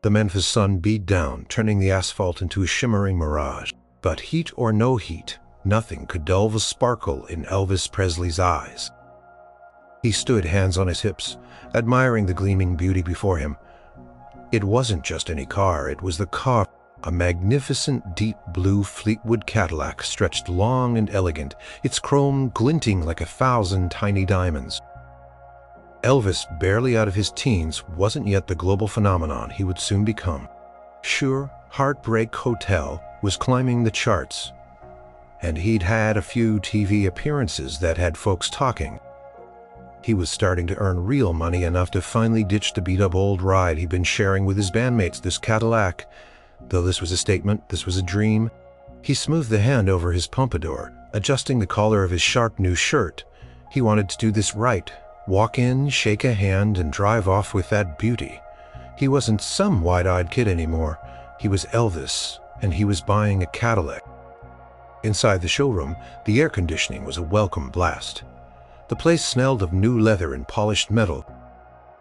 The Memphis sun beat down, turning the asphalt into a shimmering mirage. But heat or no heat, nothing could dull the sparkle in Elvis Presley's eyes. He stood, hands on his hips, admiring the gleaming beauty before him. It wasn't just any car, it was the car. A magnificent deep blue Fleetwood Cadillac stretched long and elegant, its chrome glinting like 1,000 tiny diamonds. Elvis, barely out of his teens, wasn't yet the global phenomenon he would soon become. Sure, Heartbreak Hotel was climbing the charts, and he'd had a few TV appearances that had folks talking. He was starting to earn real money, enough to finally ditch the beat-up old ride he'd been sharing with his bandmates. This Cadillac, though this was a statement, this was a dream. He smoothed the hand over his pompadour, adjusting the collar of his sharp new shirt. He wanted to do this right. Walk in, shake a hand, and drive off with that beauty. He wasn't some wide-eyed kid anymore. He was Elvis, and he was buying a Cadillac. Inside the showroom, the air conditioning was a welcome blast. The place smelled of new leather and polished metal.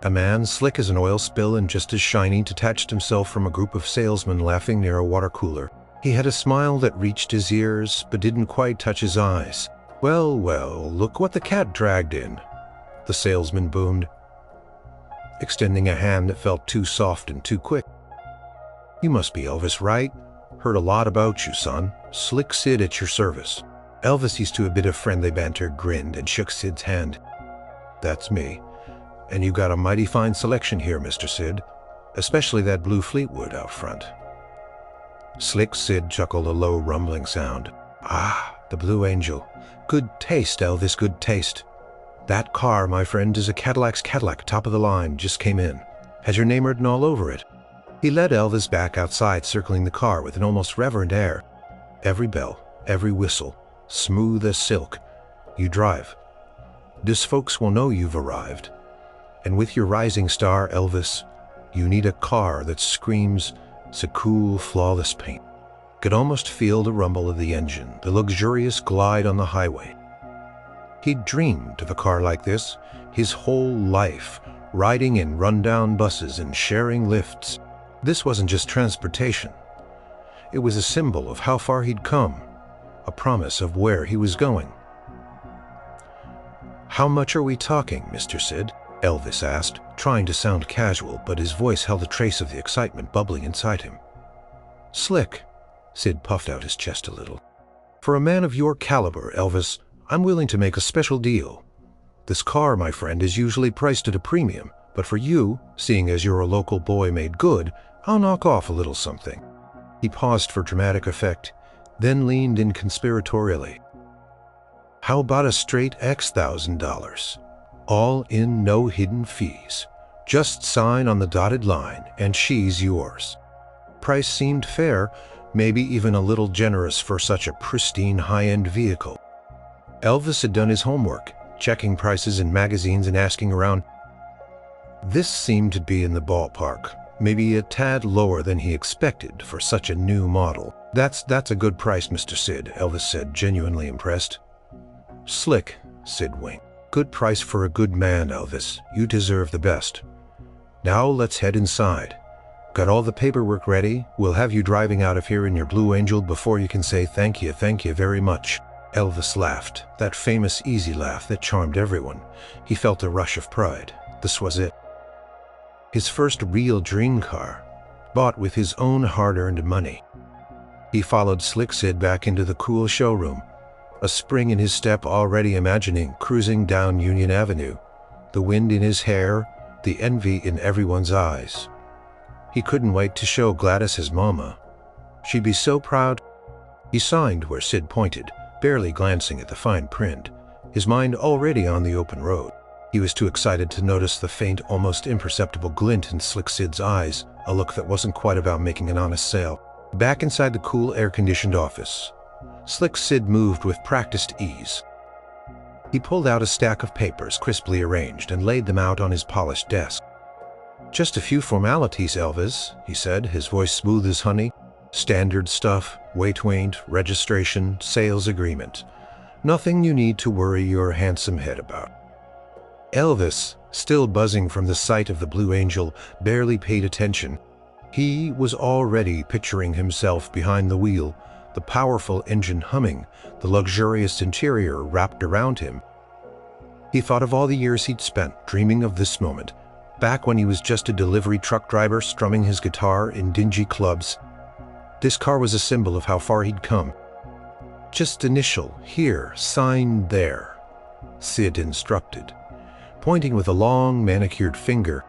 A man, slick as an oil spill and just as shiny, detached himself from a group of salesmen laughing near a water cooler. He had a smile that reached his ears, but didn't quite touch his eyes. "Well, well, look what the cat dragged in," the salesman boomed, extending a hand that felt too soft and too quick. "You must be Elvis, right? Heard a lot about you, son. Slick Sid at your service." Elvis, used to a bit of friendly banter, grinned and shook Sid's hand. "That's me. And you got a mighty fine selection here, Mr. Sid, especially that blue Fleetwood out front." Slick Sid chuckled, a low rumbling sound. "Ah, the Blue Angel. Good taste, Elvis, good taste. That car, my friend, is a Cadillac's Cadillac, top of the line, just came in. Has your name written all over it." He led Elvis back outside, circling the car with an almost reverent air. "Every bell, every whistle, smooth as silk. You drive. This folks will know you've arrived. And with your rising star, Elvis, you need a car that screams so cool, flawless paint." Could almost feel the rumble of the engine, the luxurious glide on the highway. He'd dreamed of a car like this his whole life, riding in rundown buses and sharing lifts. This wasn't just transportation. It was a symbol of how far he'd come, a promise of where he was going. "How much are we talking, Mr. Sid?" Elvis asked, trying to sound casual, but his voice held a trace of the excitement bubbling inside him. "Slick," Sid puffed out his chest a little. "For a man of your caliber, Elvis, I'm willing to make a special deal. This car, my friend, is usually priced at a premium, but for you, seeing as you're a local boy made good, I'll knock off a little something." He paused for dramatic effect, then leaned in conspiratorially. "How about a straight $1,000? All in, no hidden fees. Just sign on the dotted line, and she's yours." Price seemed fair, maybe even a little generous for such a pristine high-end vehicle. Elvis had done his homework, checking prices in magazines and asking around. This seemed to be in the ballpark, maybe a tad lower than he expected for such a new model. That's a good price, Mr. Sid," Elvis said, genuinely impressed. "Slick," Sid winked. "Good price for a good man, Elvis. You deserve the best. Now let's head inside. Got all the paperwork ready? We'll have you driving out of here in your Blue Angel before you can say thank you very much." Elvis laughed, that famous easy laugh that charmed everyone. He felt a rush of pride. This was it. His first real dream car, bought with his own hard-earned money. He followed Slick Sid back into the cool showroom, a spring in his step, already imagining cruising down Union Avenue, the wind in his hair, the envy in everyone's eyes. He couldn't wait to show Gladys his mama. She'd be so proud. He signed where Sid pointed, barely glancing at the fine print, his mind already on the open road. He was too excited to notice the faint, almost imperceptible glint in Slick Sid's eyes, a look that wasn't quite about making an honest sale. Back inside the cool, air-conditioned office, Slick Sid moved with practiced ease. He pulled out a stack of papers crisply arranged and laid them out on his polished desk. "Just a few formalities, Elvis," he said, his voice smooth as honey. "Standard stuff, weight, registration, sales agreement. Nothing you need to worry your handsome head about." Elvis, still buzzing from the sight of the Blue Angel, barely paid attention. He was already picturing himself behind the wheel, the powerful engine humming, the luxurious interior wrapped around him. He thought of all the years he'd spent dreaming of this moment, back when he was just a delivery truck driver strumming his guitar in dingy clubs. This car was a symbol of how far he'd come. "Just initial here, sign there," Sid instructed, pointing with a long manicured finger.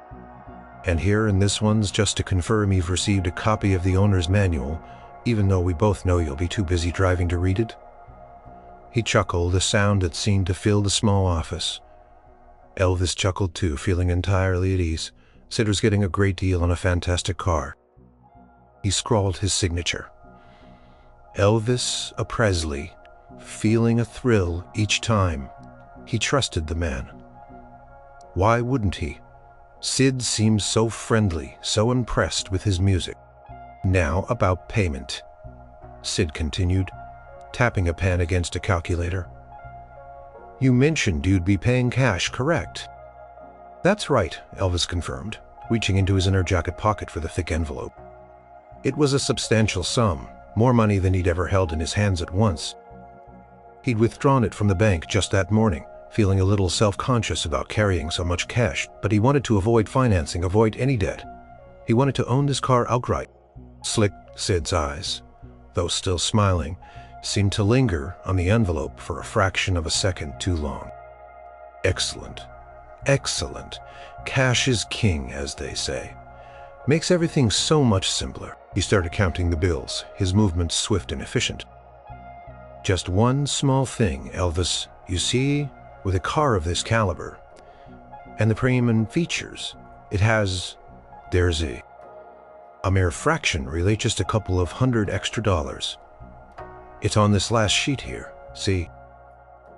"And here in this one's just to confirm you've received a copy of the owner's manual, even though we both know you'll be too busy driving to read it." He chuckled, a sound that seemed to fill the small office. Elvis chuckled too, feeling entirely at ease. Sid was getting a great deal on a fantastic car. He scrawled his signature. Elvis Presley, feeling a thrill each time. He trusted the man. Why wouldn't he? Sid seemed so friendly, so impressed with his music. "Now about payment," Sid continued, tapping a pen against a calculator. "You mentioned you'd be paying cash, correct?" "That's right," Elvis confirmed, reaching into his inner jacket pocket for the thick envelope. It was a substantial sum, more money than he'd ever held in his hands at once. He'd withdrawn it from the bank just that morning, feeling a little self-conscious about carrying so much cash, but he wanted to avoid financing, avoid any debt. He wanted to own this car outright. Slick Sid's eyes, though still smiling, seemed to linger on the envelope for a fraction of a second too long. "Excellent. Excellent. Cash is king, as they say. Makes everything so much simpler." He started counting the bills, his movements swift and efficient. "Just one small thing, Elvis. You see, with a car of this caliber, and the premium features it has, there's a mere fraction, really, just a couple of $100 extra. It's on this last sheet here, see?"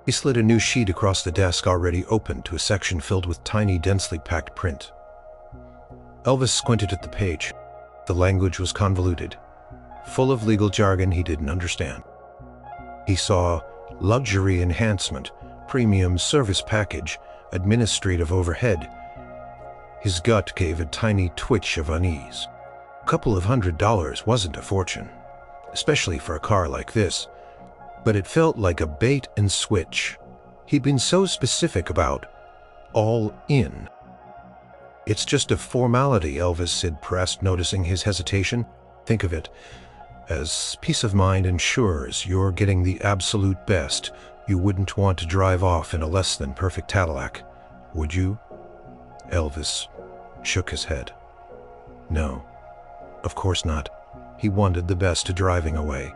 He slid a new sheet across the desk, already open, to a section filled with tiny, densely packed print. Elvis squinted at the page. The language was convoluted, full of legal jargon he didn't understand. He saw luxury enhancement, premium service package, administrative overhead. His gut gave a tiny twitch of unease. A couple of $100 wasn't a fortune, especially for a car like this, but it felt like a bait and switch. He'd been so specific about all in. "It's just a formality," Elvis Sid pressed, noticing his hesitation. "Think of it as peace of mind ensures you're getting the absolute best. You wouldn't want to drive off in a less than perfect Cadillac, would you?" Elvis shook his head. No, of course not. He wanted the best to driving away.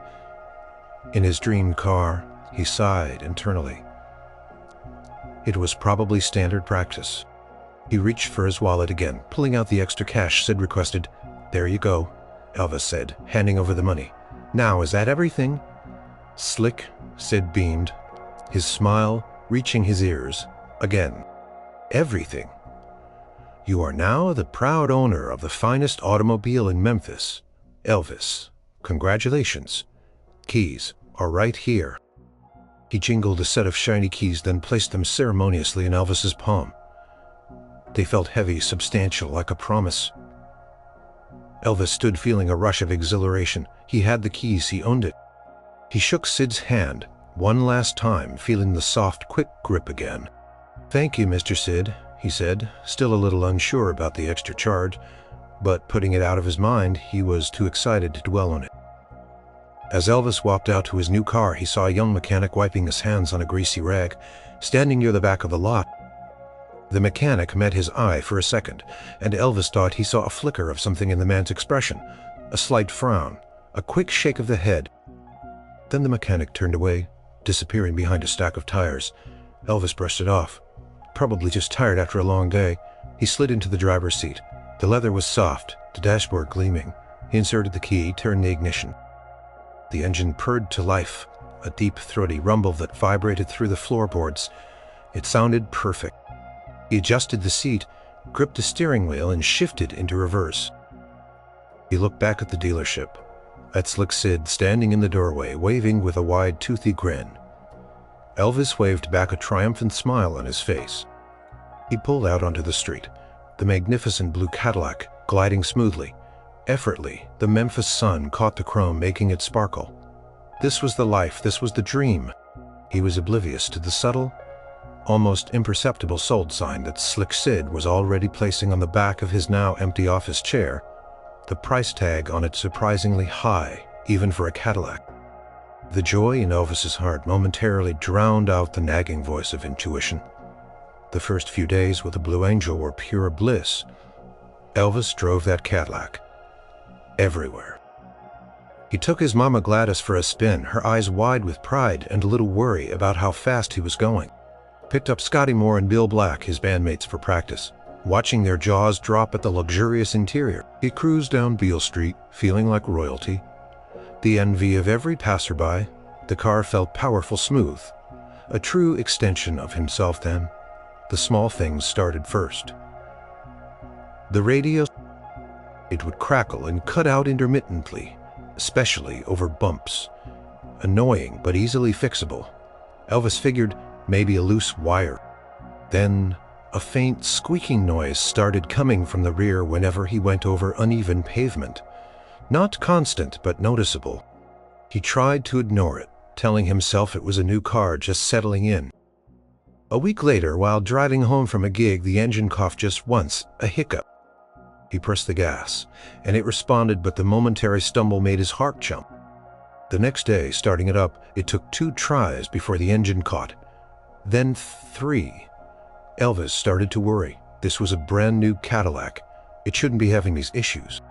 In his dream car, he sighed internally. It was probably standard practice. He reached for his wallet again, pulling out the extra cash. Sid requested. "There you go," Elvis said, handing over the money. "Now, is that everything?" Slick Sid beamed, his smile reaching his ears. Again, "Everything. You are now the proud owner of the finest automobile in Memphis. Elvis, congratulations. Keys are right here." He jingled a set of shiny keys, then placed them ceremoniously in Elvis's palm. They felt heavy, substantial, like a promise. Elvis stood, feeling a rush of exhilaration. He had the keys, he owned it. He shook Sid's hand one last time, feeling the soft, quick grip again. "Thank you, Mr. Sid," he said, still a little unsure about the extra charge, but putting it out of his mind, he was too excited to dwell on it. As Elvis walked out to his new car, he saw a young mechanic wiping his hands on a greasy rag, standing near the back of the lot. The mechanic met his eye for a second, and Elvis thought he saw a flicker of something in the man's expression, a slight frown, a quick shake of the head. Then the mechanic turned away, disappearing behind a stack of tires. Elvis brushed it off. Probably just tired after a long day. He slid into the driver's seat. The leather was soft, the dashboard gleaming. He inserted the key, turned the ignition. The engine purred to life, a deep, throaty rumble that vibrated through the floorboards. It sounded perfect. He adjusted the seat, gripped the steering wheel, and shifted into reverse. He looked back at the dealership, at Slick Sid standing in the doorway, waving with a wide, toothy grin. Elvis waved back, a triumphant smile on his face. He pulled out onto the street, the magnificent blue Cadillac gliding smoothly. Effortlessly, the Memphis sun caught the chrome, making it sparkle. This was the life, this was the dream. He was oblivious to the subtle, almost imperceptible sold sign that Slick Sid was already placing on the back of his now empty office chair, the price tag on it surprisingly high, even for a Cadillac. The joy in Elvis's heart momentarily drowned out the nagging voice of intuition. The first few days with the Blue Angel were pure bliss. Elvis drove that Cadillac everywhere. He took his Mama Gladys for a spin, her eyes wide with pride and a little worry about how fast he was going. Picked up Scotty Moore and Bill Black, his bandmates, for practice. Watching their jaws drop at the luxurious interior, he cruised down Beale Street, feeling like royalty. The envy of every passerby, the car felt powerful smooth. A true extension of himself then. The small things started first. The radio, it would crackle and cut out intermittently, especially over bumps. Annoying but easily fixable. Elvis figured maybe a loose wire. Then a faint squeaking noise started coming from the rear whenever he went over uneven pavement. Not constant, but noticeable. He tried to ignore it, telling himself it was a new car just settling in. A week later, while driving home from a gig, the engine coughed just once, a hiccup. He pressed the gas, and it responded, but the momentary stumble made his heart jump. The next day, starting it up, it took 2 tries before the engine caught. Then 3. Elvis started to worry. This was a brand new Cadillac. It shouldn't be having these issues.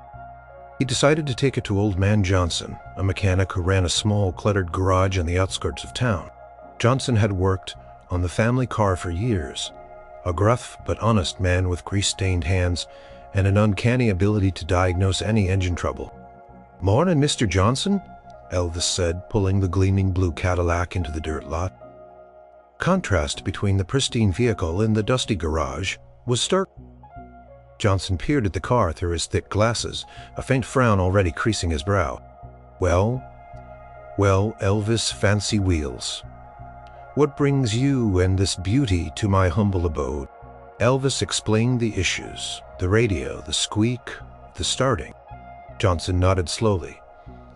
He decided to take it to Old Man Johnson, a mechanic who ran a small, cluttered garage on the outskirts of town. Johnson had worked on the family car for years. A gruff but honest man with grease-stained hands and an uncanny ability to diagnose any engine trouble. "Mornin', Mr. Johnson," Elvis said, pulling the gleaming blue Cadillac into the dirt lot. Contrast between the pristine vehicle and the dusty garage was stark. Johnson peered at the car through his thick glasses, a faint frown already creasing his brow. Well, Elvis Fancy Wheels. What brings you and this beauty to my humble abode? Elvis explained the issues, the radio, the squeak, the starting. Johnson nodded slowly,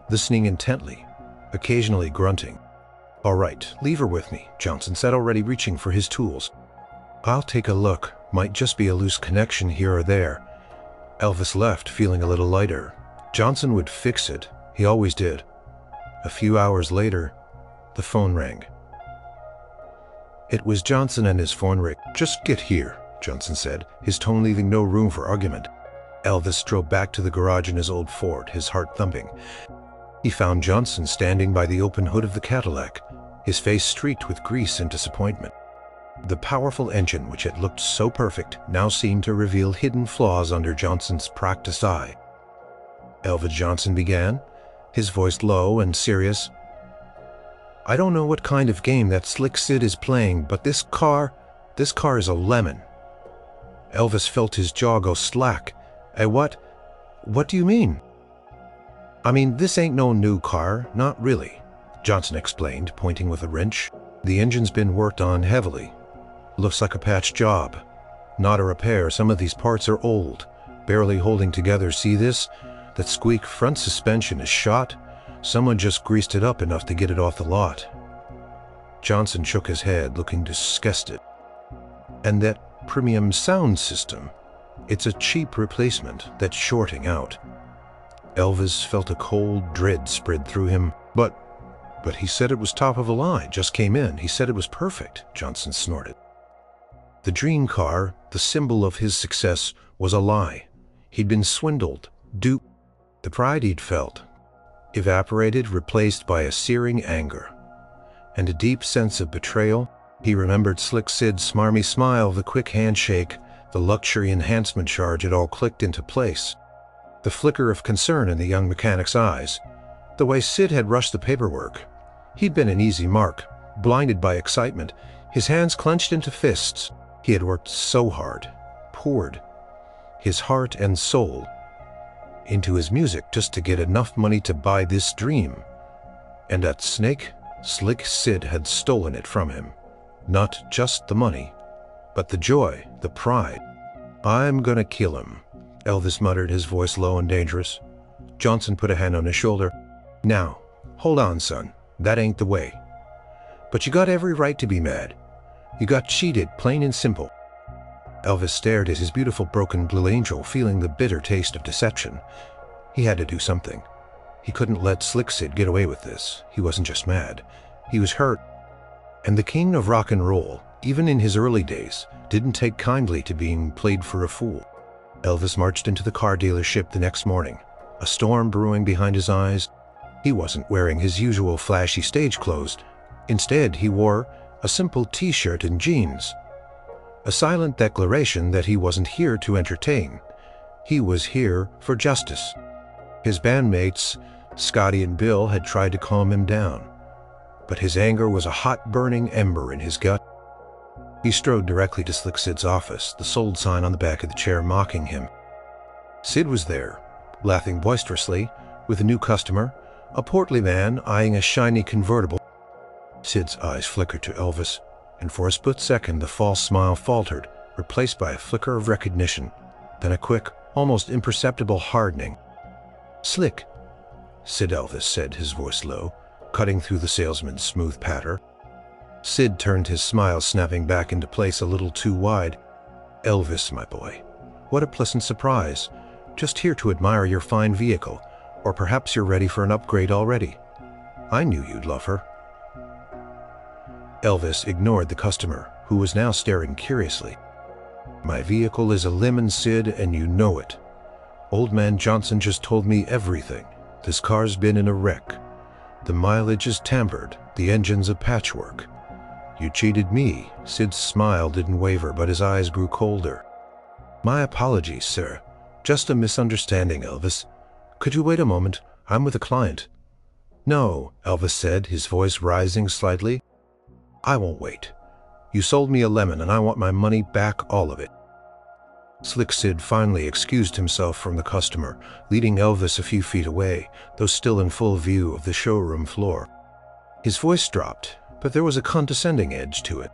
listening intently, occasionally grunting. "All right, leave her with me," Johnson said, already reaching for his tools. "I'll take a look. Might just be a loose connection here or there." Elvis left, feeling a little lighter. Johnson would fix it. He always did. A few hours later, the phone rang. It was Johnson and his phone rang. "Just get here," Johnson said, his tone leaving no room for argument. Elvis drove back to the garage in his old Ford, his heart thumping. He found Johnson standing by the open hood of the Cadillac, his face streaked with grease and disappointment. The powerful engine, which had looked so perfect, now seemed to reveal hidden flaws under Johnson's practiced eye. Elvis Johnson began, his voice low and serious. "I don't know what kind of game that Slick Sid is playing, but this car is a lemon." Elvis felt his jaw go slack. What do you mean?" "I mean, this ain't no new car, not really," Johnson explained, pointing with a wrench. "The engine's been worked on heavily. Looks like a patch job. Not a repair. Some of these parts are old, barely holding together. See this? That squeak front suspension is shot. Someone just greased it up enough to get it off the lot." Johnson shook his head, looking disgusted. "And that premium sound system, it's a cheap replacement that's shorting out." Elvis felt a cold dread spread through him. But he said it was top of the line, just came in. He said it was perfect," Johnson snorted. The dream car, the symbol of his success, was a lie. He'd been swindled, duped. The pride he'd felt evaporated, replaced by a searing anger and a deep sense of betrayal. He remembered Slick Sid's smarmy smile, the quick handshake, the luxury enhancement charge. It all clicked into place. The flicker of concern in the young mechanic's eyes, the way Sid had rushed the paperwork. He'd been an easy mark, blinded by excitement, his hands clenched into fists. He had worked so hard, poured his heart and soul into his music just to get enough money to buy this dream. And that snake, Slick Sid, had stolen it from him. Not just the money, but the joy, the pride. "I'm gonna kill him," Elvis muttered, his voice low and dangerous. Johnson put a hand on his shoulder. "Now, hold on, son. That ain't the way. But you got every right to be mad. You got cheated, plain and simple." Elvis stared at his beautiful broken blue angel, feeling the bitter taste of deception. He had to do something. He couldn't let Slick Sid get away with this. He wasn't just mad. He was hurt. And the king of rock and roll, even in his early days, didn't take kindly to being played for a fool. Elvis marched into the car dealership the next morning, a storm brewing behind his eyes. He wasn't wearing his usual flashy stage clothes. Instead, he wore a simple t-shirt and jeans. A silent declaration that he wasn't here to entertain. He was here for justice. His bandmates, Scotty and Bill, had tried to calm him down, but his anger was a hot, burning ember in his gut. He strode directly to Slick Sid's office, the sold sign on the back of the chair mocking him. Sid was there, laughing boisterously, with a new customer, a portly man eyeing a shiny convertible. Sid's eyes flickered to Elvis, and for a split second the false smile faltered, replaced by a flicker of recognition, then a quick, almost imperceptible hardening. "Slick," Sid, Elvis said, his voice low, cutting through the salesman's smooth patter. Sid turned, his smile snapping back into place a little too wide. "Elvis, my boy, what a pleasant surprise. Just here to admire your fine vehicle, or perhaps you're ready for an upgrade already. I knew you'd love her." Elvis ignored the customer, who was now staring curiously. "My vehicle is a lemon, Sid, and you know it. Old man Johnson just told me everything. This car's been in a wreck. The mileage is tampered, the engine's a patchwork. You cheated me." Sid's smile didn't waver, but his eyes grew colder. "My apologies, sir. Just a misunderstanding, Elvis. Could you wait a moment? I'm with a client." "No," Elvis said, his voice rising slightly. "I won't wait. You sold me a lemon and I want my money back, all of it." Slick Sid finally excused himself from the customer, leading Elvis a few feet away, though still in full view of the showroom floor. His voice dropped, but there was a condescending edge to it.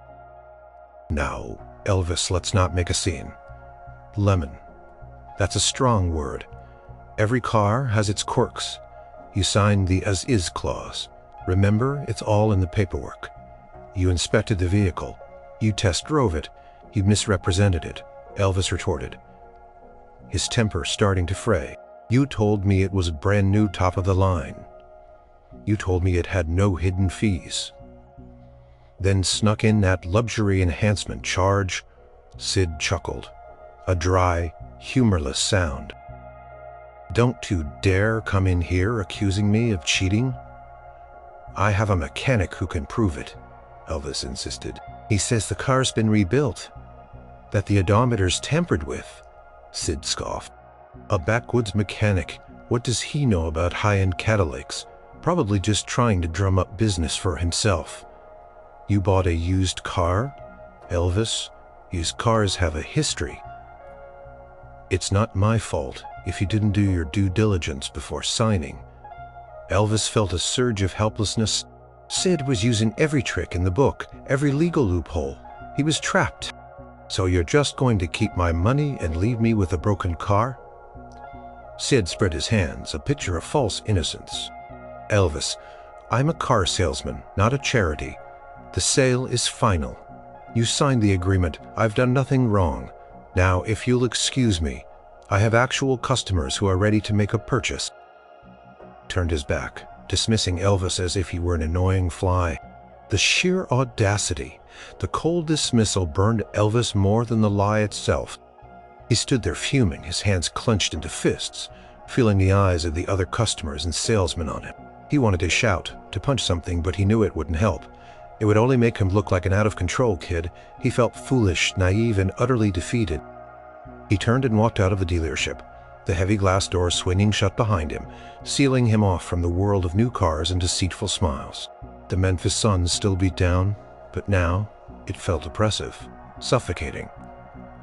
"Now, Elvis, let's not make a scene. Lemon. That's a strong word. Every car has its quirks. You signed the as-is clause. Remember, it's all in the paperwork. You inspected the vehicle. You test drove it. You misrepresented it," Elvis retorted, his temper starting to fray. "You told me it was brand new, top of the line. You told me it had no hidden fees. Then snuck in that luxury enhancement charge." Sid chuckled, a dry, humorless sound. "Don't you dare come in here accusing me of cheating." "I have a mechanic who can prove it," Elvis insisted. "He says the car's been rebuilt, that the odometer's tampered with," Sid scoffed. "A backwoods mechanic. What does he know about high-end Cadillacs? Probably just trying to drum up business for himself." "You bought a used car, Elvis? Used cars have a history." "It's not my fault if you didn't do your due diligence before signing." Elvis felt a surge of helplessness. Sid was using every trick in the book, every legal loophole. He was trapped. "So you're just going to keep my money and leave me with a broken car?" Sid spread his hands, a picture of false innocence. "Elvis, I'm a car salesman, not a charity. The sale is final. You signed the agreement. I've done nothing wrong. Now, if you'll excuse me, I have actual customers who are ready to make a purchase." Turned his back, dismissing Elvis as if he were an annoying fly. The sheer audacity, the cold dismissal burned Elvis more than the lie itself. He stood there fuming, his hands clenched into fists, feeling the eyes of the other customers and salesmen on him. He wanted to shout, to punch something, but he knew it wouldn't help. It would only make him look like an out-of-control kid. He felt foolish, naive, and utterly defeated. He turned and walked out of the dealership, the heavy glass door swinging shut behind him, sealing him off from the world of new cars and deceitful smiles. The Memphis sun still beat down, but now it felt oppressive, suffocating.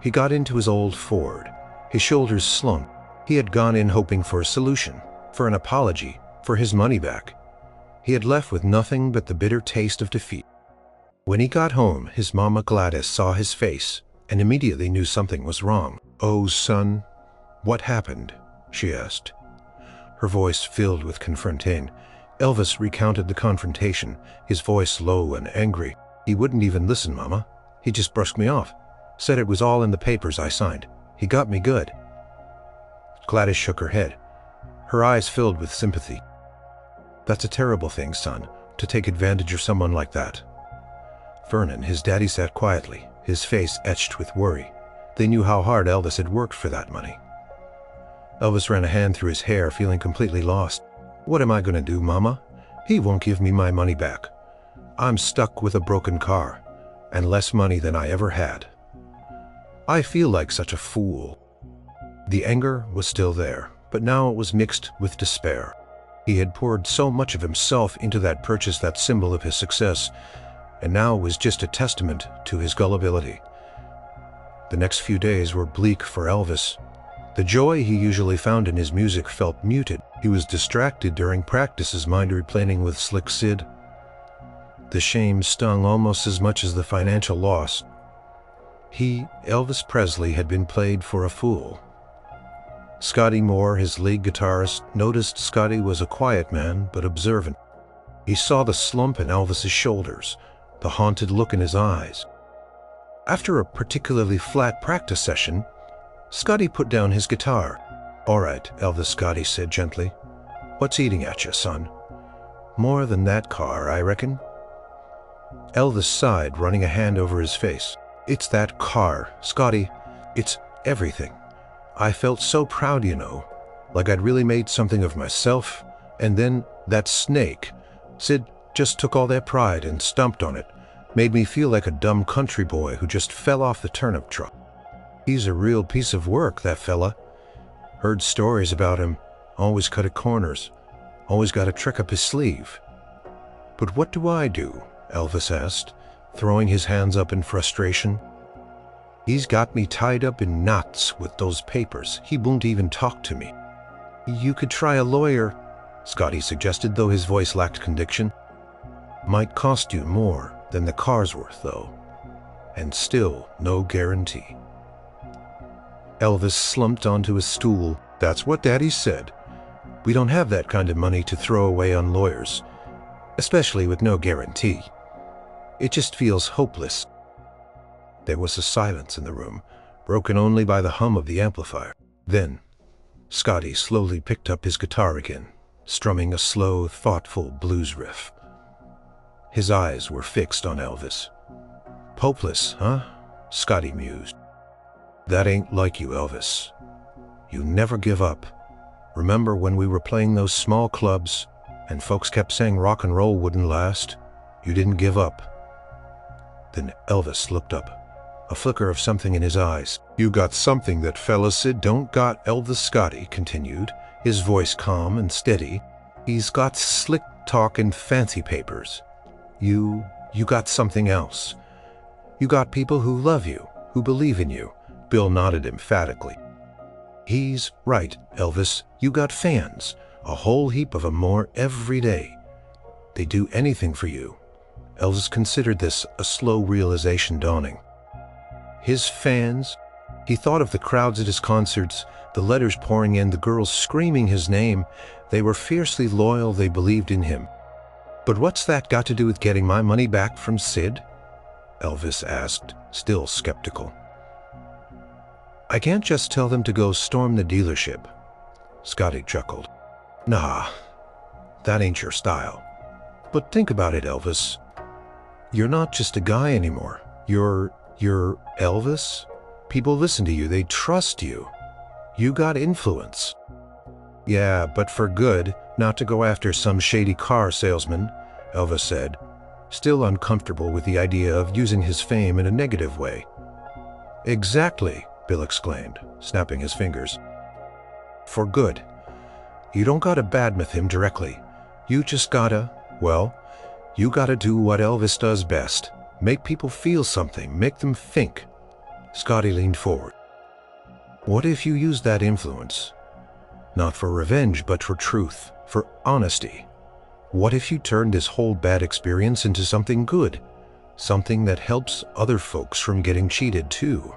He got into his old Ford, his shoulders slung. He had gone in hoping for a solution, for an apology, for his money back. He had left with nothing but the bitter taste of defeat. When he got home, his mama Gladys saw his face and immediately knew something was wrong. "Oh, son, what happened?" she asked. her voice filled with confrontation. Elvis recounted the confrontation, his voice low and angry. "He wouldn't even listen, Mama. He just brushed me off. Said it was all in the papers I signed. He got me good." Gladys shook her head, her eyes filled with sympathy. "That's a terrible thing, son, to take advantage of someone like that." Vernon, his daddy, sat quietly, his face etched with worry. They knew how hard Elvis had worked for that money. Elvis ran a hand through his hair, feeling completely lost. "What am I going to do, Mama? He won't give me my money back. I'm stuck with a broken car, and less money than I ever had. I feel like such a fool." The anger was still there, but now it was mixed with despair. He had poured so much of himself into that purchase, that symbol of his success, and now it was just a testament to his gullibility. The next few days were bleak for Elvis. The joy he usually found in his music felt muted. He was distracted during practice, his mind replaying with Slick Sid. The shame stung almost as much as the financial loss. He, Elvis Presley, had been played for a fool. Scotty Moore, his lead guitarist, noticed Scotty was a quiet man but observant. He saw the slump in Elvis's shoulders, the haunted look in his eyes. After a particularly flat practice session, Scotty put down his guitar. "All right, Elvis," Scotty said gently. "What's eating at you, son?" "More than that car, I reckon." Elvis sighed, running a hand over his face. "It's that car, Scotty. It's everything. I felt so proud, you know, like I'd really made something of myself. And then that snake, Sid, just took all that pride and stomped on it. Made me feel like a dumb country boy who just fell off the turnip truck. He's a real piece of work, that fella. Heard stories about him. Always cut at corners. Always got a trick up his sleeve." "But what do I do?" Elvis asked, throwing his hands up in frustration. "He's got me tied up in knots with those papers. He won't even talk to me." "You could try a lawyer," Scotty suggested, though his voice lacked conviction. "Might cost you more than the car's worth, though. And still no guarantee." Elvis slumped onto his stool. "That's what Daddy said. We don't have that kind of money to throw away on lawyers, especially with no guarantee. It just feels hopeless." There was a silence in the room, broken only by the hum of the amplifier. Then, Scotty slowly picked up his guitar again, strumming a slow, thoughtful blues riff. His eyes were fixed on Elvis. "Hopeless, huh?" Scotty mused. "That ain't like you, Elvis. You never give up. Remember when we were playing those small clubs and folks kept saying rock and roll wouldn't last? You didn't give up." Then Elvis looked up, a flicker of something in his eyes. "You got something that fella Sid don't got," Elvis Scotty continued, his voice calm and steady. "He's got slick talk and fancy papers. You got something else. You got people who love you, who believe in you." Bill nodded emphatically. "He's right, Elvis. You got fans, a whole heap of 'em more every day. They do anything for you." Elvis considered this, a slow realization dawning. His fans? He thought of the crowds at his concerts, the letters pouring in, the girls screaming his name. They were fiercely loyal, they believed in him. "But what's that got to do with getting my money back from Sid?" Elvis asked, still skeptical. "I can't just tell them to go storm the dealership." Scotty chuckled. "Nah, that ain't your style. But think about it, Elvis. You're not just a guy anymore. You're Elvis. People listen to you, they trust you. You got influence." "Yeah, but for good, not to go after some shady car salesman," Elvis said, still uncomfortable with the idea of using his fame in a negative way. "Exactly," Bill exclaimed, snapping his fingers. "For good. You don't gotta badmouth him directly. You just gotta, well, you gotta do what Elvis does best. Make people feel something, make them think." Scotty leaned forward. "What if you use that influence? Not for revenge, but for truth, for honesty. What if you turn this whole bad experience into something good? Something that helps other folks from getting cheated too?"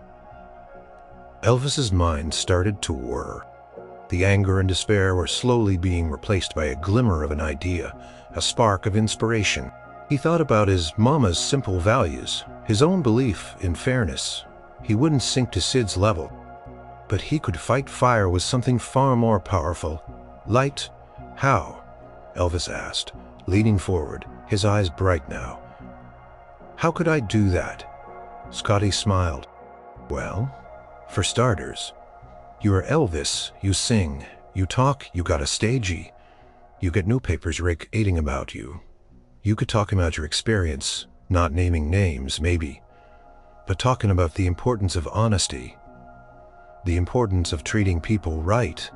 Elvis's mind started to whir. The anger and despair were slowly being replaced by a glimmer of an idea, a spark of inspiration. He thought about his mama's simple values, his own belief in fairness. He wouldn't sink to Sid's level, but he could fight fire with something far more powerful. Light? How? Elvis asked, leaning forward, his eyes bright now. How could I do that? Scotty smiled. Well, for starters, you are Elvis, you sing, you talk, you got a stagey. You get newspapers rating about you. You could talk about your experience, not naming names, maybe, but talking about the importance of honesty, the importance of treating people right.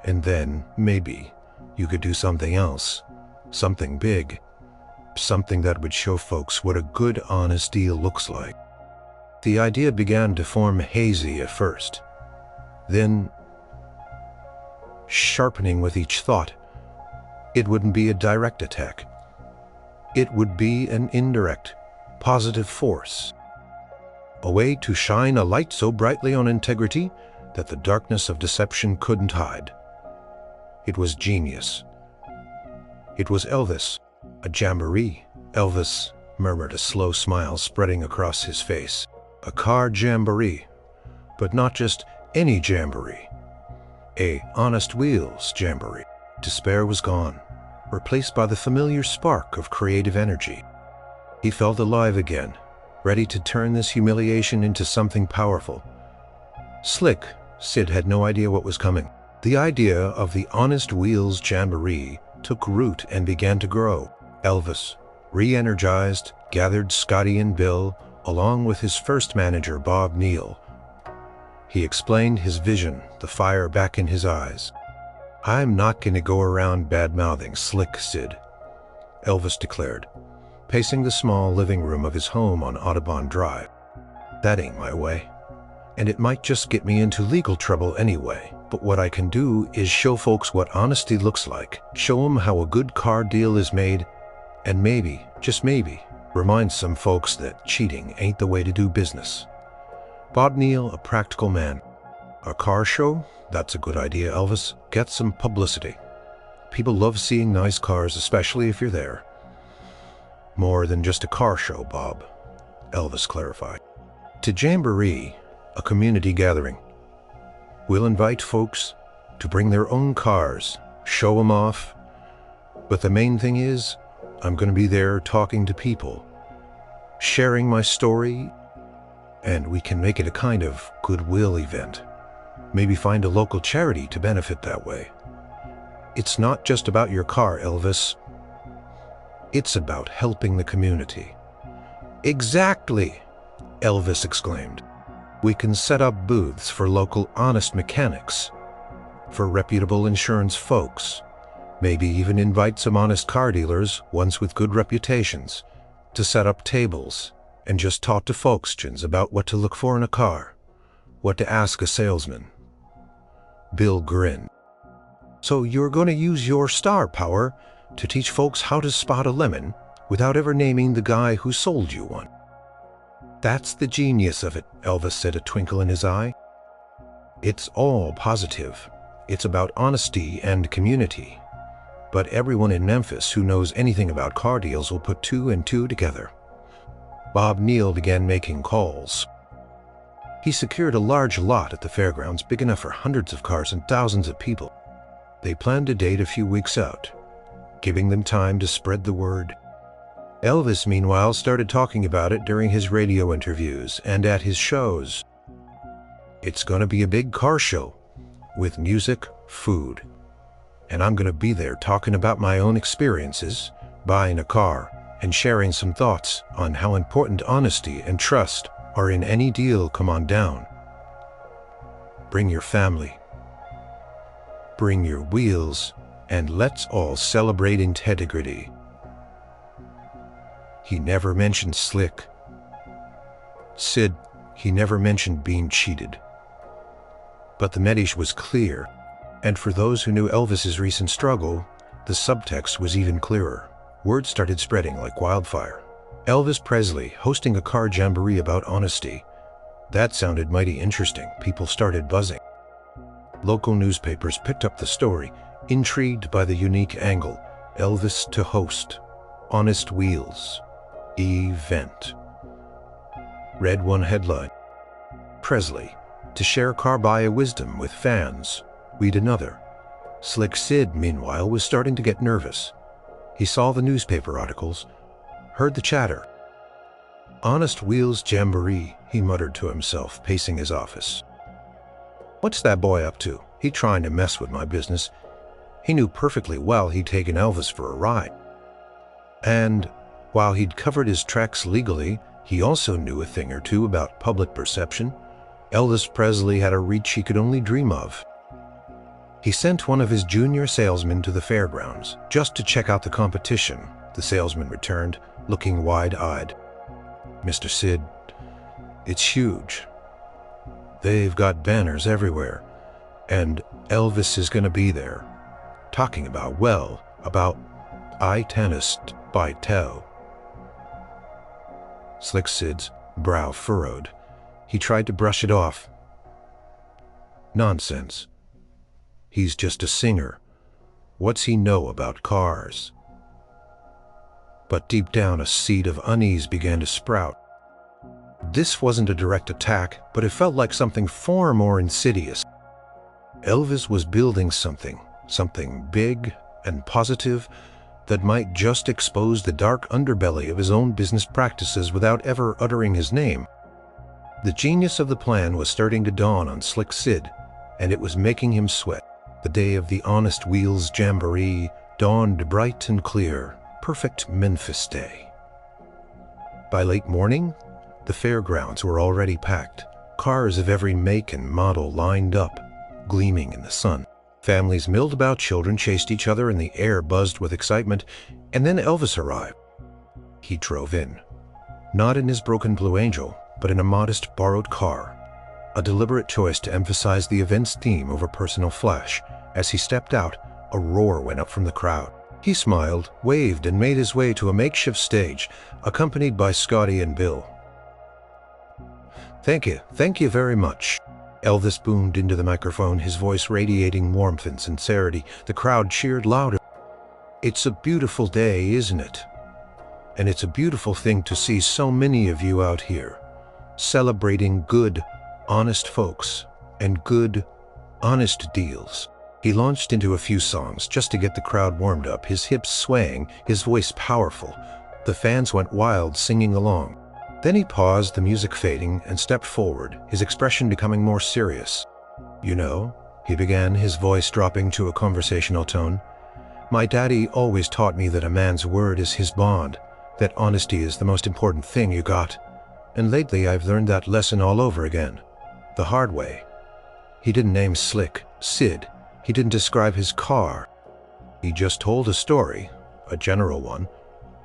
And then, maybe, you could do something else, something big, something that would show folks what a good, honest deal looks like. The idea began to form hazy at first, then sharpening with each thought. It wouldn't be a direct attack. It would be an indirect, positive force. A way to shine a light so brightly on integrity that the darkness of deception couldn't hide. It was genius. It was Elvis, a jamboree. Elvis murmured, a slow smile spreading across his face. A car jamboree, but not just any jamboree. A honest wheels jamboree. Despair was gone, replaced by the familiar spark of creative energy. He felt alive again, ready to turn this humiliation into something powerful. Slick Sid had no idea what was coming. The idea of the Honest Wheels Jamboree took root and began to grow. Elvis, re-energized, gathered Scotty and Bill, along with his first manager, Bob Neal. He explained his vision, the fire back in his eyes. I'm not going to go around bad-mouthing Slick Sid, Elvis declared, pacing the small living room of his home on Audubon Drive. That ain't my way. And it might just get me into legal trouble anyway. But what I can do is show folks what honesty looks like, show them how a good car deal is made, and maybe, just maybe, remind some folks that cheating ain't the way to do business. Bob Neal, a practical man. A car show? That's a good idea, Elvis. Get some publicity. People love seeing nice cars, especially if you're there. More than just a car show, Bob, Elvis clarified. To Jamboree, a community gathering. We'll invite folks to bring their own cars, show them off. But the main thing is, I'm going to be there talking to people, sharing my story, and we can make it a kind of goodwill event. Maybe find a local charity to benefit that way. It's not just about your car, Elvis. It's about helping the community. Exactly, Elvis exclaimed. We can set up booths for local honest mechanics, for reputable insurance folks, maybe even invite some honest car dealers, ones with good reputations, to set up tables and just talk to folks about what to look for in a car, what to ask a salesman. Bill grinned. So you're going to use your star power to teach folks how to spot a lemon without ever naming the guy who sold you one. That's the genius of it, Elvis said, a twinkle in his eye. It's all positive. It's about honesty and community. But everyone in Memphis who knows anything about car deals will put two and two together. Bob Neal began making calls. He secured a large lot at the fairgrounds, big enough for hundreds of cars and thousands of people. They planned a date a few weeks out, giving them time to spread the word. Elvis, meanwhile, started talking about it during his radio interviews and at his shows. It's going to be a big car show with music, food, and I'm going to be there talking about my own experiences, buying a car, and sharing some thoughts on how important honesty and trust are in any deal. Come on down. Bring your family. Bring your wheels, and let's all celebrate integrity. He never mentioned Slick Sid. He never mentioned being cheated. But the message was clear, and for those who knew Elvis's recent struggle, the subtext was even clearer. Word started spreading like wildfire. Elvis Presley hosting a car jamboree about honesty. That sounded mighty interesting. People started buzzing. Local newspapers picked up the story, intrigued by the unique angle. Elvis to host. Honest Wheels. Event. Read one headline. Presley to share car buy wisdom with fans. Read another. Slick Sid, meanwhile, was starting to get nervous. He saw the newspaper articles, heard the chatter. Honest Wheels Jamboree, he muttered to himself, pacing his office. What's that boy up to? He trying to mess with my business. He knew perfectly well he'd taken Elvis for a ride. And while he'd covered his tracks legally, he also knew a thing or two about public perception. Elvis Presley had a reach he could only dream of. He sent one of his junior salesmen to the fairgrounds, just to check out the competition. The salesman returned, looking wide-eyed. Mr. Sid, it's huge. They've got banners everywhere, and Elvis is going to be there, talking about I tennised by Tell. Slick Sid's brow furrowed. He tried to brush it off. Nonsense. He's just a singer. What's he know about cars? But deep down, a seed of unease began to sprout. This wasn't a direct attack, but it felt like something far more insidious. Elvis was building something big and positive that might just expose the dark underbelly of his own business practices without ever uttering his name. The genius of the plan was starting to dawn on Slick Sid, and it was making him sweat. The day of the Honest Wheels Jamboree dawned bright and clear, perfect Memphis day. By late morning, the fairgrounds were already packed. Cars of every make and model lined up, gleaming in the sun. Families milled about, children chased each other, and the air buzzed with excitement. And then Elvis arrived. He drove in, not in his broken Blue Angel, but in a modest borrowed car, a deliberate choice to emphasize the event's theme over personal flash. As he stepped out, a roar went up from the crowd. He smiled, waved, and made his way to a makeshift stage, accompanied by Scotty and Bill. Thank you very much. Elvis boomed into the microphone, his voice radiating warmth and sincerity. The crowd cheered louder. It's a beautiful day, isn't it? And it's a beautiful thing to see so many of you out here, celebrating good, honest folks and good, honest deals. He launched into a few songs just to get the crowd warmed up, his hips swaying, his voice powerful. The fans went wild, singing along. Then he paused, the music fading, and stepped forward, his expression becoming more serious. You know, he began, his voice dropping to a conversational tone, my daddy always taught me that a man's word is his bond, that honesty is the most important thing you got. And lately I've learned that lesson all over again, the hard way. He didn't name Slick Sid. He didn't describe his car. He just told a story, a general one,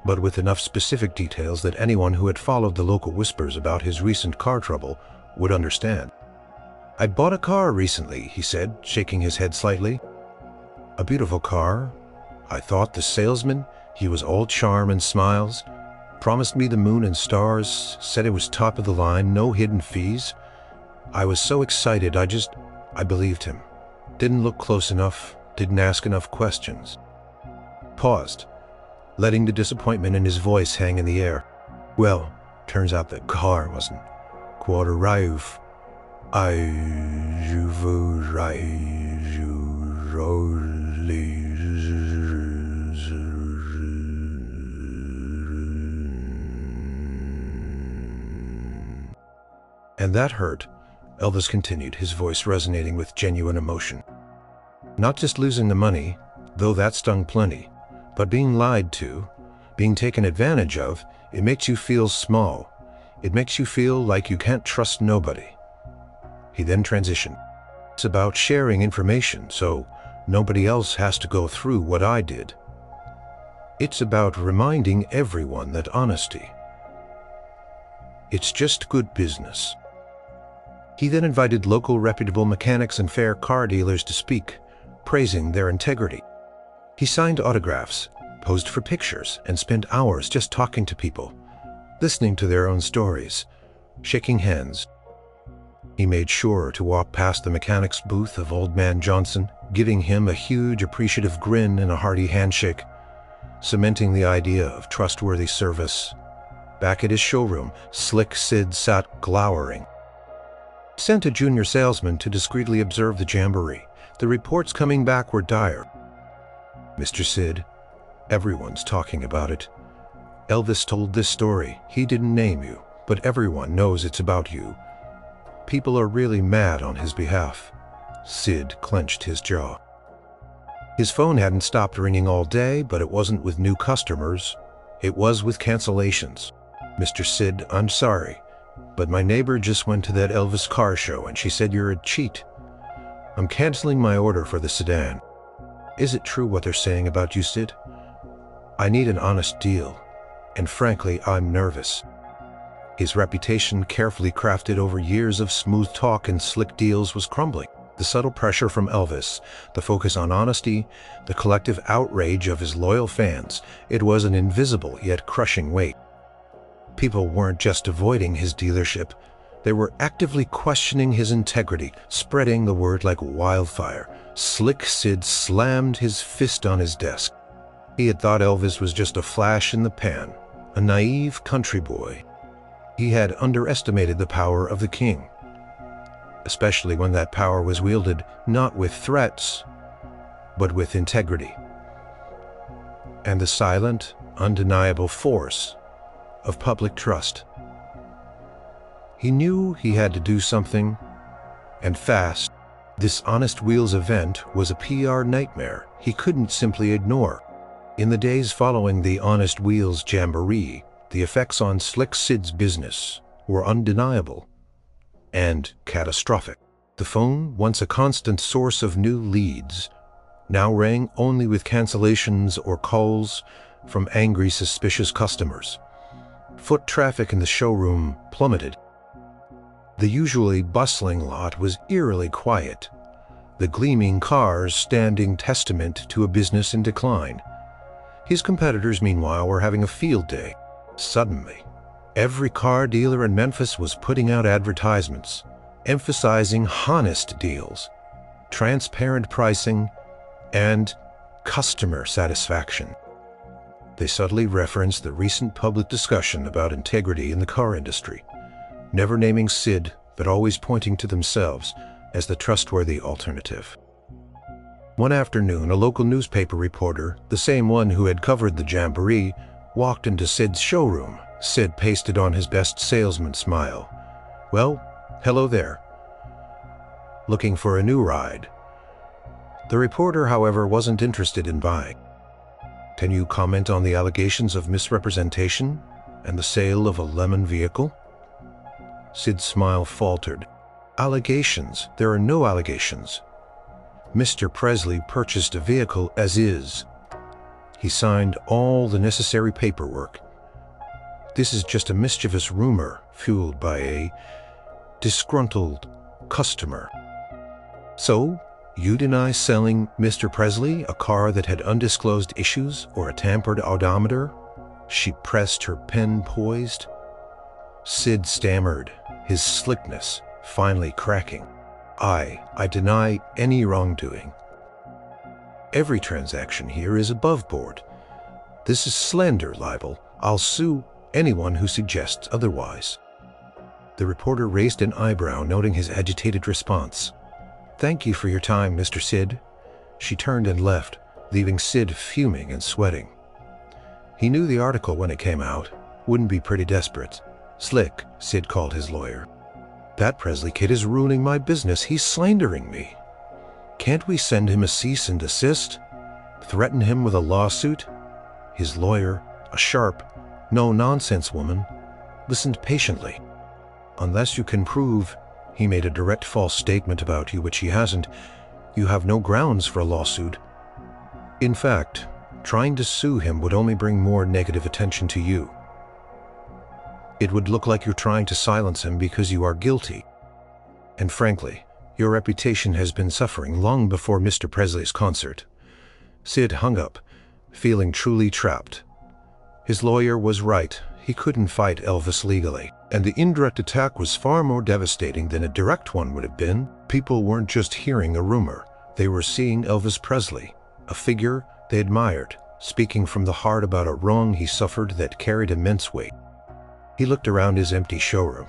but with enough specific details that anyone who had followed the local whispers about his recent car trouble would understand. I bought a car recently, he said, shaking his head slightly. A beautiful car. I thought the salesman, he was all charm and smiles, promised me the moon and stars, said it was top of the line, no hidden fees. I was so excited, I believed him. Didn't look close enough, didn't ask enough questions. Paused, letting the disappointment in his voice hang in the air. Well, turns out the car wasn't quite arrive. And that hurt, Elvis continued, his voice resonating with genuine emotion. Not just losing the money, though that stung plenty, but being lied to, being taken advantage of. It makes you feel small. It makes you feel like you can't trust nobody. He then transitioned. It's about sharing information so nobody else has to go through what I did. It's about reminding everyone that honesty, it's just good business. He then invited local reputable mechanics and fair car dealers to speak, praising their integrity. He signed autographs, posed for pictures, and spent hours just talking to people, listening to their own stories, shaking hands. He made sure to walk past the mechanic's booth of Old Man Johnson, giving him a huge appreciative grin and a hearty handshake, cementing the idea of trustworthy service. Back at his showroom, Slick Sid sat glowering. Sent a junior salesman to discreetly observe the jamboree. The reports coming back were dire. "Mr. Sid, everyone's talking about it. Elvis told this story. He didn't name you, but everyone knows it's about you. People are really mad on his behalf." Sid clenched his jaw. His phone hadn't stopped ringing all day, but it wasn't with new customers. It was with cancellations. "Mr. Sid, I'm sorry, but my neighbor just went to that Elvis car show and she said you're a cheat. I'm canceling my order for the sedan." "Is it true what they're saying about you, Sid? I need an honest deal, and frankly, I'm nervous." His reputation, carefully crafted over years of smooth talk and slick deals, was crumbling. The subtle pressure from Elvis, the focus on honesty, the collective outrage of his loyal fans, it was an invisible yet crushing weight. People weren't just avoiding his dealership, they were actively questioning his integrity, spreading the word like wildfire. Slick Sid slammed his fist on his desk. He had thought Elvis was just a flash in the pan, a naive country boy. He had underestimated the power of the king, especially when that power was wielded not with threats, but with integrity and the silent, undeniable force of public trust. He knew he had to do something, and fast. This Honest Wheels event was a PR nightmare he couldn't simply ignore. In the days following the Honest Wheels Jamboree, the effects on Slick Sid's business were undeniable and catastrophic. The phone, once a constant source of new leads, now rang only with cancellations or calls from angry, suspicious customers. Foot traffic in the showroom plummeted. The usually bustling lot was eerily quiet, the gleaming cars standing testament to a business in decline. His competitors, meanwhile, were having a field day. Suddenly, every car dealer in Memphis was putting out advertisements, emphasizing honest deals, transparent pricing, and customer satisfaction. They subtly referenced the recent public discussion about integrity in the car industry, never naming Sid, but always pointing to themselves as the trustworthy alternative. One afternoon, a local newspaper reporter, the same one who had covered the jamboree, walked into Sid's showroom. Sid pasted on his best salesman smile. "Well, hello there. Looking for a new ride?" The reporter, however, wasn't interested in buying. "Can you comment on the allegations of misrepresentation and the sale of a lemon vehicle?" Sid's smile faltered. "Allegations? There are no allegations. Mr. Presley purchased a vehicle as is. He signed all the necessary paperwork. This is just a mischievous rumor fueled by a disgruntled customer." "So, you deny selling Mr. Presley a car that had undisclosed issues or a tampered odometer?" She pressed, her pen poised. Sid stammered, his slickness finally cracking. I deny any wrongdoing. Every transaction here is above board. This is slander libel. I'll sue anyone who suggests otherwise." The reporter raised an eyebrow, noting his agitated response. "Thank you for your time, Mr. Sid." She turned and left, leaving Sid fuming and sweating. He knew the article when it came out wouldn't be pretty desperate. "Slick," Sid called his lawyer. "That Presley kid is ruining my business. He's slandering me. Can't we send him a cease and desist? Threaten him with a lawsuit?" His lawyer, a sharp, no-nonsense woman, listened patiently. "Unless you can prove he made a direct false statement about you, which he hasn't, you have no grounds for a lawsuit. In fact, trying to sue him would only bring more negative attention to you. It would look like you're trying to silence him because you are guilty. And frankly, your reputation has been suffering long before Mr. Presley's concert." Sid hung up, feeling truly trapped. His lawyer was right. He couldn't fight Elvis legally. And the indirect attack was far more devastating than a direct one would have been. People weren't just hearing a rumor. They were seeing Elvis Presley, a figure they admired, speaking from the heart about a wrong he suffered that carried immense weight. He looked around his empty showroom,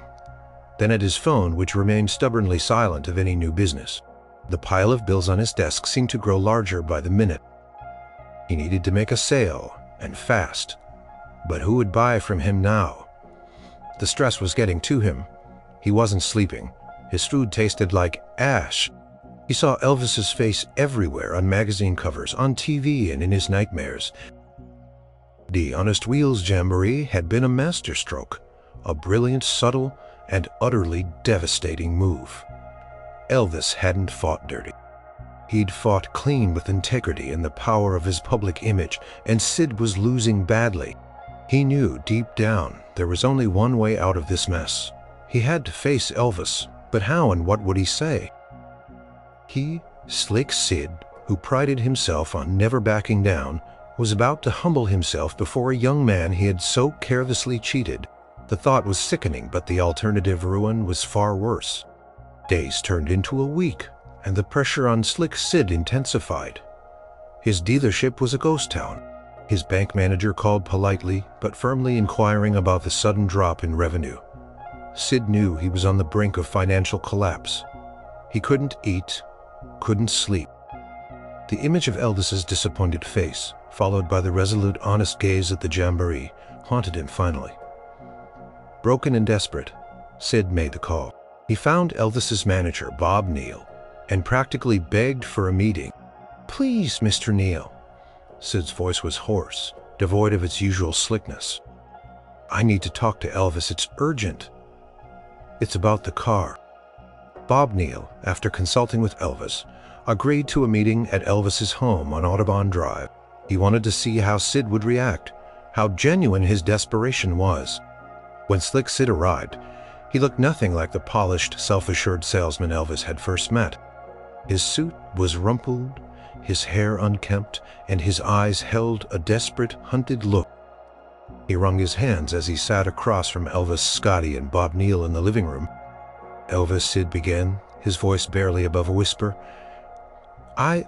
then at his phone, which remained stubbornly silent of any new business. The pile of bills on his desk seemed to grow larger by the minute. He needed to make a sale, and fast. But who would buy from him now? The stress was getting to him. He wasn't sleeping. His food tasted like ash. He saw Elvis's face everywhere, on magazine covers, on TV, and in his nightmares. The Honest Wheels Jamboree had been a masterstroke, a brilliant, subtle, and utterly devastating move. Elvis hadn't fought dirty. He'd fought clean with integrity and the power of his public image, and Sid was losing badly. He knew deep down there was only one way out of this mess. He had to face Elvis, but how and what would he say? He, Slick Sid, who prided himself on never backing down, was about to humble himself before a young man he had so carelessly cheated. The thought was sickening, but the alternative ruin was far worse. Days turned into a week, and the pressure on Slick Sid intensified. His dealership was a ghost town. His bank manager called politely but firmly inquiring about the sudden drop in revenue. Sid knew he was on the brink of financial collapse. He couldn't eat, couldn't sleep. The image of Elvis's disappointed face, followed by the resolute, honest gaze at the jamboree, haunted him finally. Broken and desperate, Sid made the call. He found Elvis's manager, Bob Neal, and practically begged for a meeting. "Please, Mr. Neal." Sid's voice was hoarse, devoid of its usual slickness. "I need to talk to Elvis. It's urgent." "It's about the car." Bob Neal, after consulting with Elvis, agreed to a meeting at Elvis's home on Audubon Drive. He wanted to see how Sid would react, how genuine his desperation was. When Slick Sid arrived, he looked nothing like the polished, self-assured salesman Elvis had first met. His suit was rumpled, his hair unkempt, and his eyes held a desperate, hunted look. He wrung his hands as he sat across from Elvis, Scotty, and Bob Neal in the living room. "Elvis," Sid began, his voice barely above a whisper, I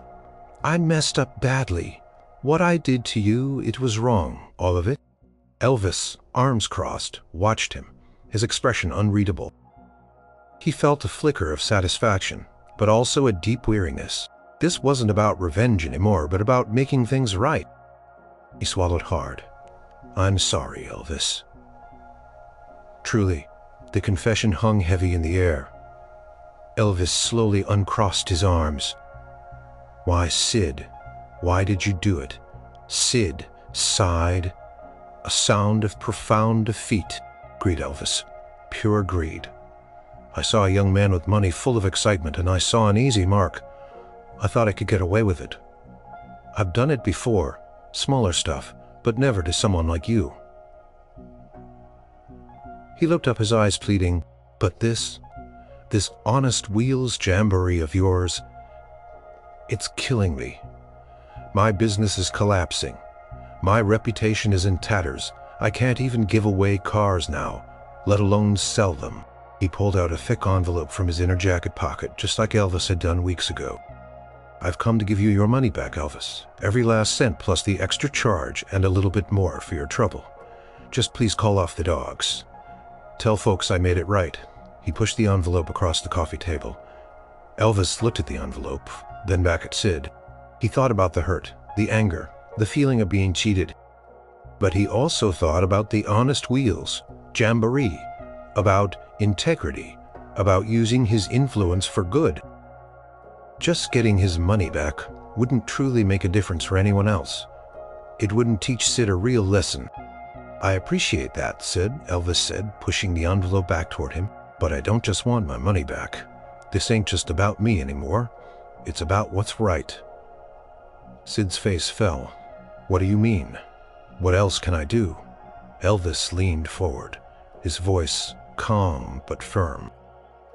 messed up badly. What I did to you, it was wrong, all of it." Elvis, arms crossed, watched him, his expression unreadable. He felt a flicker of satisfaction, but also a deep weariness. This wasn't about revenge anymore, but about making things right. He swallowed hard. "I'm sorry, Elvis." Truly, the confession hung heavy in the air. Elvis slowly uncrossed his arms. "Why, Sid, why did you do it?" Sid sighed. A sound of profound defeat. "Greed, Elvis. Pure greed. I saw a young man with money full of excitement, and I saw an easy mark. I thought I could get away with it. I've done it before, smaller stuff, but never to someone like you." He looked up, his eyes pleading, "But this Honest Wheels Jamboree of yours, it's killing me. My business is collapsing. My reputation is in tatters. I can't even give away cars now, let alone sell them." He pulled out a thick envelope from his inner jacket pocket, just like Elvis had done weeks ago. "I've come to give you your money back, Elvis. Every last cent plus the extra charge and a little bit more for your trouble. Just please call off the dogs. Tell folks I made it right." He pushed the envelope across the coffee table. Elvis looked at the envelope, then back at Sid. He thought about the hurt, the anger, the feeling of being cheated. But he also thought about the Honest Wheels Jamboree, about integrity, about using his influence for good. Just getting his money back wouldn't truly make a difference for anyone else. It wouldn't teach Sid a real lesson. "I appreciate that, Sid," Elvis said, pushing the envelope back toward him. "But I don't just want my money back. This ain't just about me anymore. It's about what's right." Sid's face fell. "What do you mean? What else can I do?" Elvis leaned forward, his voice calm but firm.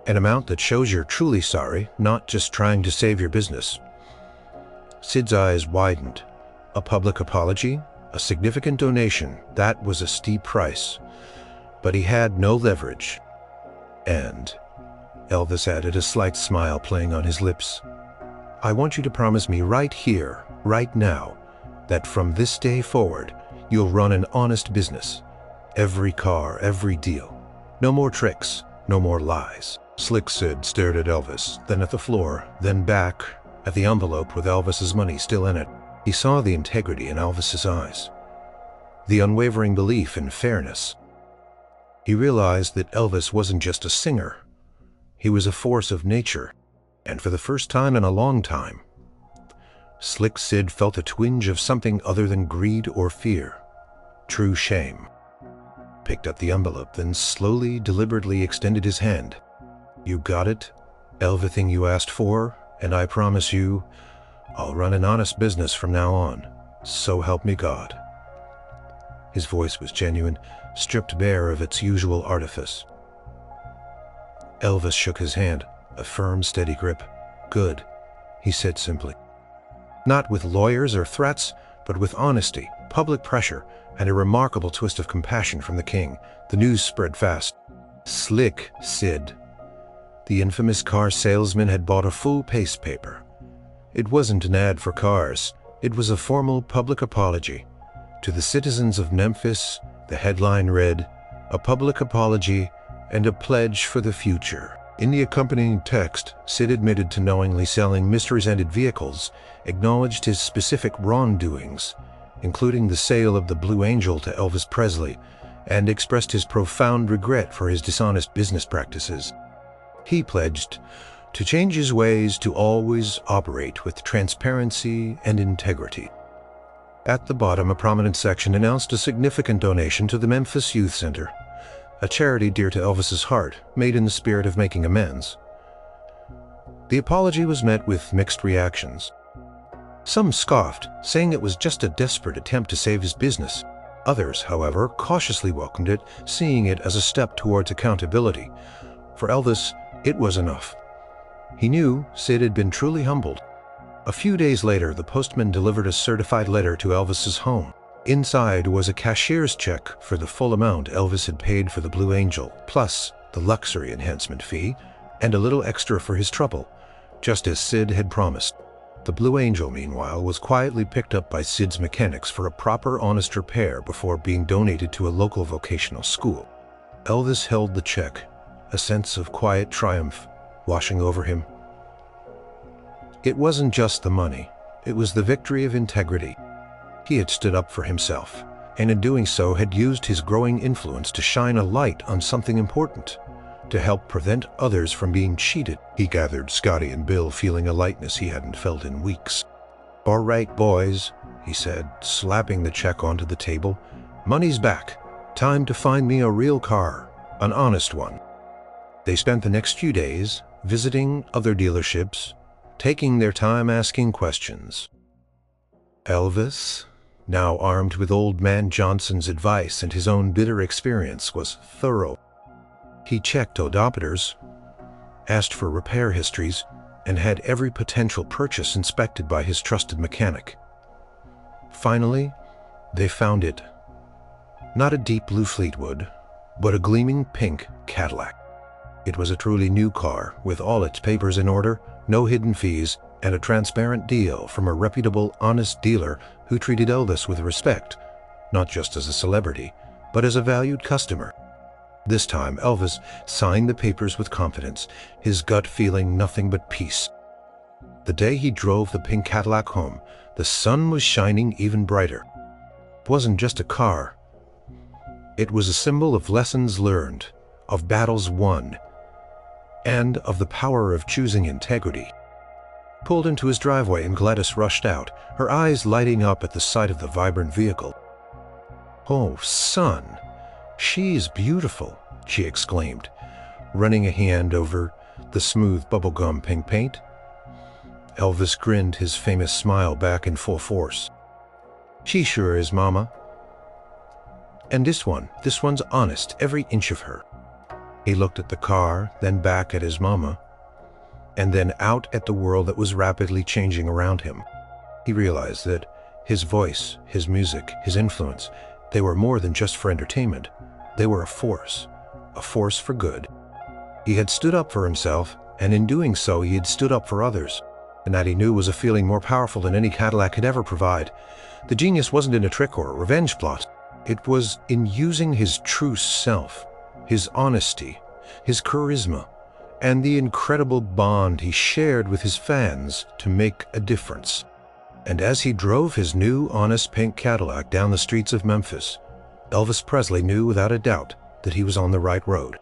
"An amount that shows you're truly sorry, not just trying to save your business." Sid's eyes widened. A public apology? A significant donation? That was a steep price. but he had no leverage. And Elvis added, a slight smile playing on his lips, I want you to promise me right here, right now, that from this day forward, you'll run an honest business. Every car, every deal. No more tricks, no more lies. Slick Sid stared at Elvis, then at the floor, then back at the envelope with Elvis's money still in it. He saw the integrity in Elvis's eyes, the unwavering belief in fairness. He realized that Elvis wasn't just a singer. He was a force of nature, and for the first time in a long time, Slick Sid felt a twinge of something other than greed or fear. True shame. Picked up the envelope, then slowly, deliberately extended his hand. You got it, everything you asked for, and I promise you, I'll run an honest business from now on. So help me God. His voice was genuine, stripped bare of its usual artifice. Elvis shook his hand, a firm, steady grip. Good, he said simply. Not with lawyers or threats, but with honesty, public pressure, and a remarkable twist of compassion from the king. The news spread fast. Slick Sid, the infamous car salesman, had bought a full paste paper. It wasn't an ad for cars. It was a formal public apology. To the citizens of Memphis, the headline read, "A public apology and a pledge for the future." In the accompanying text, Sid admitted to knowingly selling misrepresented vehicles, acknowledged his specific wrongdoings, including the sale of the Blue Angel to Elvis Presley, and expressed his profound regret for his dishonest business practices. He pledged to change his ways, to always operate with transparency and integrity. At the bottom, a prominent section announced a significant donation to the Memphis Youth Center, a charity dear to Elvis's heart, made in the spirit of making amends. The apology was met with mixed reactions. Some scoffed, saying it was just a desperate attempt to save his business. Others, however, cautiously welcomed it, seeing it as a step towards accountability. For Elvis, it was enough. He knew Sid had been truly humbled. A few days later, the postman delivered a certified letter to Elvis's home. Inside was a cashier's check for the full amount Elvis had paid for the Blue Angel, plus the luxury enhancement fee, and a little extra for his trouble, just as Sid had promised. The Blue Angel, meanwhile, was quietly picked up by Sid's mechanics for a proper, honest repair before being donated to a local vocational school. Elvis held the check, a sense of quiet triumph washing over him. It wasn't just the money, it was the victory of integrity. He had stood up for himself, and in doing so had used his growing influence to shine a light on something important, to help prevent others from being cheated. He gathered Scotty and Bill, feeling a lightness he hadn't felt in weeks. "All right, boys," he said, slapping the check onto the table. "Money's back. Time to find me a real car, an honest one." They spent the next few days visiting other dealerships, taking their time asking questions. Elvis, now armed with Old Man Johnson's advice and his own bitter experience, was thorough. He checked odometers, asked for repair histories, and had every potential purchase inspected by his trusted mechanic. Finally, they found it. Not a deep blue Fleetwood, but a gleaming pink Cadillac. It was a truly new car, with all its papers in order, no hidden fees, and a transparent deal from a reputable, honest dealer who treated Elvis with respect, not just as a celebrity, but as a valued customer. This time, Elvis signed the papers with confidence, his gut feeling nothing but peace. The day he drove the pink Cadillac home, the sun was shining even brighter. It wasn't just a car. It was a symbol of lessons learned, of battles won, and of the power of choosing integrity. Pulled into his driveway and Gladys rushed out, her eyes lighting up at the sight of the vibrant vehicle. "Oh, son, she's beautiful," she exclaimed, running a hand over the smooth bubblegum pink paint. Elvis grinned, his famous smile back in full force. "She sure is, Mama. And this one's honest, every inch of her." He looked at the car, then back at his mama, and then out at the world that was rapidly changing around him. He realized that his voice, his music, his influence, they were more than just for entertainment. They were a force for good. He had stood up for himself, and in doing so he had stood up for others, and that he knew was a feeling more powerful than any Cadillac could ever provide. The genius wasn't in a trick or a revenge plot. It was in using his true self, his honesty, his charisma, and the incredible bond he shared with his fans to make a difference. And as he drove his new, honest pink Cadillac down the streets of Memphis, Elvis Presley knew without a doubt that he was on the right road.